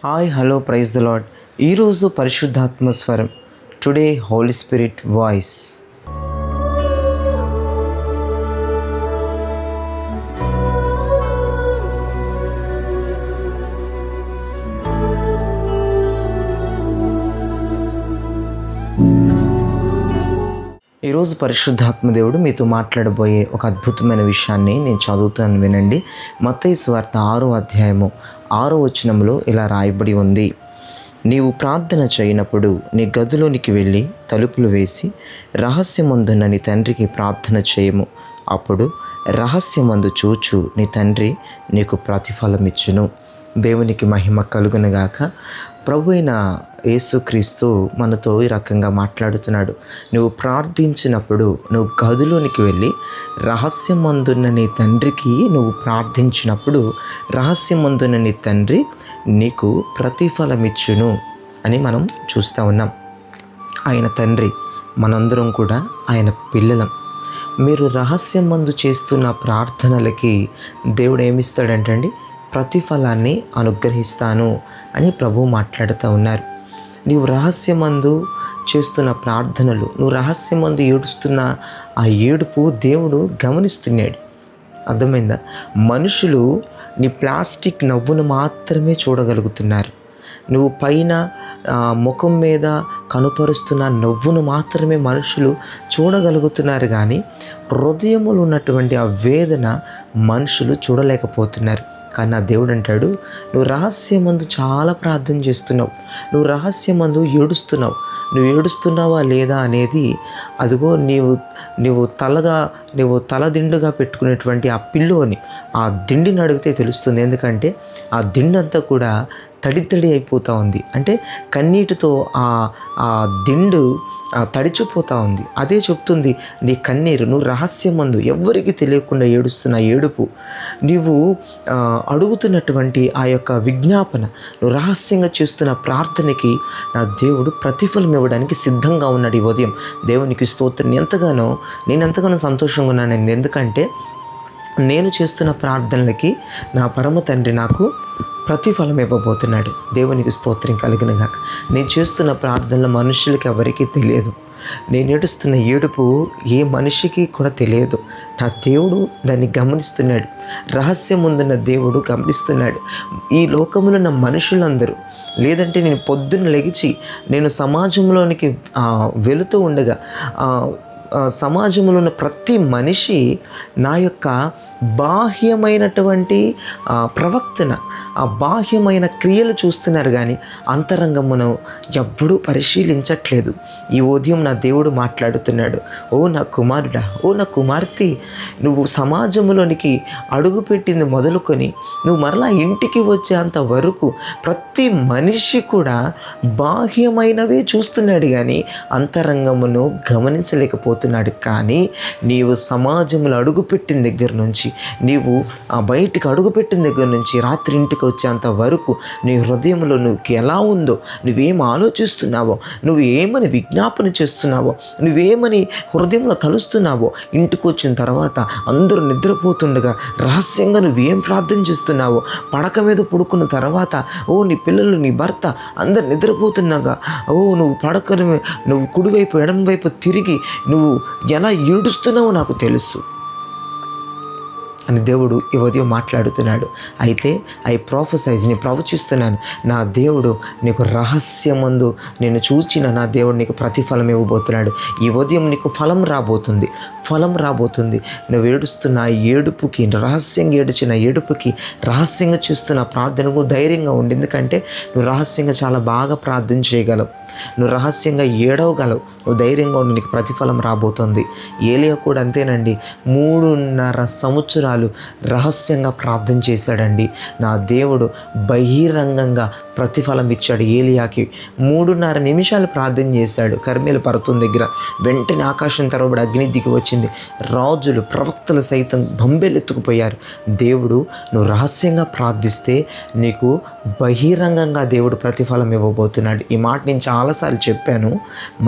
Hi hello praise the Lord. ఈరోజు పరిశుద్ధాత్మ స్వరం. Today Holy Spirit voice. ఈరోజు పరిశుద్ధాత్మ దేవుడు మీతో మాట్లాడబోయే ఒక అద్భుతమైన విషయాన్ని నేను చదువుతాను, వినండి. మత్తయి సువార్త 6వ అధ్యాయము 6వ వచనంలో ఇలా రాయబడి ఉంది: నీవు ప్రార్థన చేయనప్పుడు నీ గదిలోనికి వెళ్ళి తలుపులు వేసి రహస్యమందున్న నీ తండ్రికి ప్రార్థన చేయము. అప్పుడు రహస్యమందు చూచు నీ తండ్రి నీకు ప్రతిఫలం ఇచ్చును. దేవునికి మహిమ కలుగునుగాక. ప్రభు అయిన యేసుక్రీస్తు మనతో ఈ రకంగా మాట్లాడుతున్నాడు. నువ్వు ప్రార్థించినప్పుడు నువ్వు గదిలోనికి వెళ్ళి రహస్యమందున్న నీ తండ్రికి నువ్వు ప్రార్థించినప్పుడు రహస్యమందున్న నీ తండ్రి నీకు ప్రతిఫలమిచ్చును అని మనం చూస్తూ ఉన్నాం. ఆయన తండ్రి, మనందరం కూడా ఆయన పిల్లలం. మీరు రహస్యమందు చేస్తున్న ప్రార్థనలకి దేవుడు ఏమిస్తాడంటండి? ప్రతిఫలాన్ని అనుగ్రహిస్తాను అని ప్రభువు మాట్లాడుతూ ఉన్నారు. నీవు రహస్యమందు చేస్తున్న ప్రార్థనలు, నువ్వు రహస్యమందు ఏడుస్తున్న ఆ ఏడుపు దేవుడు గమనిస్తున్నాడు. అర్థమైందా? మనుషులు నీ ప్లాస్టిక్ నవ్వును మాత్రమే చూడగలుగుతున్నారు. నువ్వు పైన ముఖం మీద కనుపరుస్తున్న నవ్వును మాత్రమే మనుషులు చూడగలుగుతున్నారు, కానీ హృదయములో ఉన్నటువంటి ఆ వేదన మనుషులు చూడలేకపోతున్నారు. కానీ నా దేవుడు అంటాడు, నువ్వు రహస్యమందు చాలా ప్రార్థన చేస్తున్నావు, నువ్వు రహస్యమందు ఏడుస్తున్నావు. నువ్వు ఏడుస్తున్నావా లేదా అనేది అదిగో నీవు తలదిండుగా పెట్టుకునేటువంటి ఆ పిల్లోని, ఆ దిండిని అడిగితే తెలుస్తుంది. ఎందుకంటే ఆ దిండు అంతా కూడా తడి అయిపోతూ ఉంది. అంటే కన్నీటితో ఆ దిండు తడిచిపోతూ ఉంది. అదే చెప్తుంది నీ కన్నీరు. నువ్వు రహస్యమందు ఎవ్వరికి తెలియకుండా ఏడుస్తున్న ఏడుపు, నీవు అడుగుతున్నటువంటి ఆ యొక్క విజ్ఞాపన, నువ్వు రహస్యంగా చేస్తున్న ప్రార్థనకి నా దేవుడు ప్రతిఫలం ఇవ్వడానికి సిద్ధంగా ఉన్నాడు ఈ ఉదయం. దేవునికి స్తోత్రం. నేను ఎంతగానో సంతోషంగా ఉన్నాను. ఎందుకంటే నేను చేస్తున్న ప్రార్థనలకి నా పరమ తండ్రి నాకు ప్రతిఫలం ఇవ్వబోతున్నాడు. దేవునికి స్తోత్రం కలుగునుగాక. నేను చేస్తున్న ప్రార్థనలు మనుషులకి ఎవరికీ తెలియదు. నేను ఏడుస్తున్న ఏడుపు ఏ మనిషికి కూడా తెలియదు. నా దేవుడు దాన్ని గమనిస్తున్నాడు. రహస్యం ముందున్న దేవుడు గమనిస్తున్నాడు. ఈ లోకంలో ఉన్న మనుషులందరూ, లేదంటే నేను పొద్దున్న లెగిచి నేను సమాజంలోనికి వెళుతూ ఉండగా సమాజంలో ఉన్న ప్రతి మనిషి నా యొక్క బాహ్యమైనటువంటి ప్రవక్తన, ఆ బాహ్యమైన క్రియలు చూస్తున్నారు, కానీ అంతరంగమును ఎవ్వడూ పరిశీలించట్లేదు. ఈ ఉదయం నా దేవుడు మాట్లాడుతున్నాడు. ఓ నా కుమారుడా, ఓ నా కుమార్తె, నువ్వు సమాజంలోనికి అడుగుపెట్టింది మొదలుకొని నువ్వు మరలా ఇంటికి వచ్చేంత వరకు ప్రతి మనిషి కూడా బాహ్యమైనవే చూస్తున్నాడు, కానీ అంతరంగమును గమనించలేకపోతున్నాడు. కానీ నీవు సమాజంలో అడుగుపెట్టిన దగ్గర నుంచి, నీవు బయటికి అడుగుపెట్టిన దగ్గర నుంచి రాత్రి ఇంటికి వచ్చేంత వరకు నీ హృదయంలో నువ్వు ఎలా ఉందో, నువ్వేం ఆలోచిస్తున్నావో, నువ్వు ఏమని విజ్ఞాపన చేస్తున్నావో, నువ్వేమని హృదయంలో తలుస్తున్నావో, ఇంటికి వచ్చిన తర్వాత అందరూ నిద్రపోతుండగా రహస్యంగా నువ్వేం ప్రార్థన చేస్తున్నావో, పడక మీద పడుకున్న తర్వాత నీ పిల్లలు, నీ భర్త అందరు నిద్రపోతున్నాగా నువ్వు కుడివైపు ఎడమవైపు తిరిగి నువ్వు ఎలా ఏడుస్తున్నావో నాకు తెలుసు అని దేవుడు ఈ ఉదయం మాట్లాడుతున్నాడు. అయితే నేను ప్రవచిస్తున్నాను. నా దేవుడు నీకు రహస్యమందు నేను చూచిన నా దేవుడు నీకు ప్రతిఫలం ఇవ్వబోతున్నాడు. ఈ ఉదయం నీకు ఫలం రాబోతుంది. నువ్వు ఏడుస్తున్న ఏడుపుకి, రహస్యంగా ఏడిచిన ఏడుపుకి, రహస్యంగా చూస్తున్న ప్రార్థనకు ధైర్యంగా ఉండి. ఎందుకంటే నువ్వు రహస్యంగా చాలా బాగా ప్రార్థన చేయగలవు, నువ్వు రహస్యంగా ఏడవగలవు. నువ్వు ధైర్యంగా ఉండి, నీకు ప్రతిఫలం రాబోతుంది. ఏలియా కూడా అంతేనండి. 3.5 సంవత్సరాలు రహస్యంగా ప్రార్థన చేశాడండి. నా దేవుడు బహిరంగంగా ప్రతిఫలం ఇచ్చాడు ఏలియాకి. 3.5 నిమిషాలు ప్రార్థన చేశాడు కర్మేలు పర్వతం దగ్గర. వెంటనే ఆకాశం తెరవబడి అగ్ని దిగి వచ్చింది. రాజులు, ప్రవక్తలు సైతం బొంబెలెత్తుకుపోయారు. దేవుడు, నువ్వు రహస్యంగా ప్రార్థిస్తే నీకు బహిరంగంగా దేవుడు ప్రతిఫలం ఇవ్వబోతున్నాడు. ఈ మాట నేను చాలాసార్లు చెప్పాను,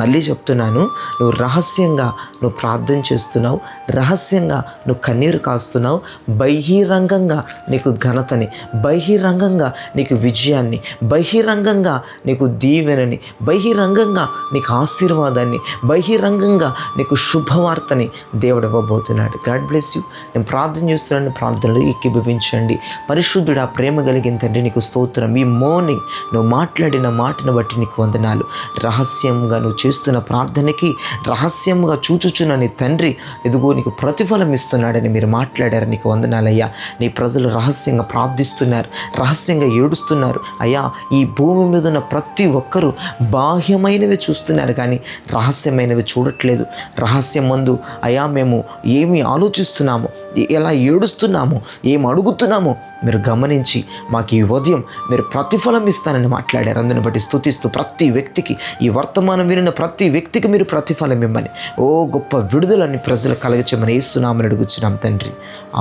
మళ్ళీ చెప్తున్నాను. నువ్వు రహస్యంగా నువ్వు ప్రార్థన చేస్తున్నావు, రహస్యంగా నువ్వు కన్నీరు కాస్తున్నావు, బహిరంగంగా నీకు ఘనతని, బహిరంగంగా నీకు విజయాన్ని, బహిరంగంగా నీకు దీవెనని, బహిరంగంగా నీకు ఆశీర్వాదాన్ని, బహిరంగంగా నీకు శుభవార్తని దేవుడు ఇవ్వబోతున్నాడు. God bless you. నేను ప్రార్థన చేస్తున్నాను, ప్రార్థనలో ఏకీభవించండి. పరిశుద్ధుడా, ప్రేమ కలిగిన తండ్రి నీకు స్తోత్రం. ఈ మార్నింగ్ నువ్వు మాట్లాడిన మాటను బట్టి నీకు వందనాలు. రహస్యంగా నువ్వు చేస్తున్న ప్రార్థనకి రహస్యంగా చూచుచున్న నీ తండ్రి ఎదుగో నీకు ప్రతిఫలం ఇస్తున్నాడని మీరు మాట్లాడారు. నీకు వందనాలయ్యా. నీ ప్రజలు రహస్యంగా ప్రార్థిస్తున్నారు, రహస్యంగా ఏడుస్తున్నారు అయ్యా. ఈ భూమి మీద ఉన్న ప్రతి ఒక్కరూ బాహ్యమైనవి చూస్తున్నారు కానీ రహస్యమైనవి చూడట్లేదు. రహస్యం మందు అయ్యా మేము ఏమి ఆలోచిస్తున్నామో, ఎలా ఏడుస్తున్నామో, ఏం అడుగుతున్నామో మీరు గమనించి మాకు ఈ ఉదయం మీరు ప్రతిఫలం ఇస్తానని మాట్లాడారు. అందుని బట్టి స్తుతిస్తూ ప్రతి వ్యక్తికి, ఈ వర్తమానం వినిన ప్రతి వ్యక్తికి మీరు ప్రతిఫలం ఇమ్మని, ఓ గొప్ప విడుదలని ప్రజలు కలగచేయమని యేసునామమున అడుగుచున్నాం తండ్రి.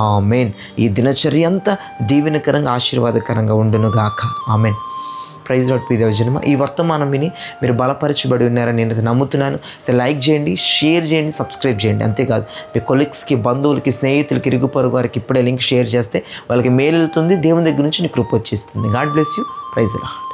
ఆమేన్. ఈ దినచర్య అంతా దీవెనకరంగా ఆశీర్వాదకరంగా ఉండునుగాక. ఆమేన్. ప్రైజ్ లార్డ్ ప్రియ దైవజనమా. ఈ వర్తమానం విని మీరు బలపరచబడి ఉన్నారని నేను నమ్ముతున్నాను. అయితే లైక్ చేయండి, షేర్ చేయండి, సబ్స్క్రైబ్ చేయండి. అంతేకాదు మీ కొలీగ్స్కి, బంధువులకి, స్నేహితులకి, ఇరుగు పొరుగు వారికి ఇప్పుడే లింక్ షేర్ చేస్తే వాళ్ళకి మేలు వెళ్తుంది. దేవుని దగ్గర నుంచి నీ కృప వచ్చేస్తుంది. God bless you. Praise lord.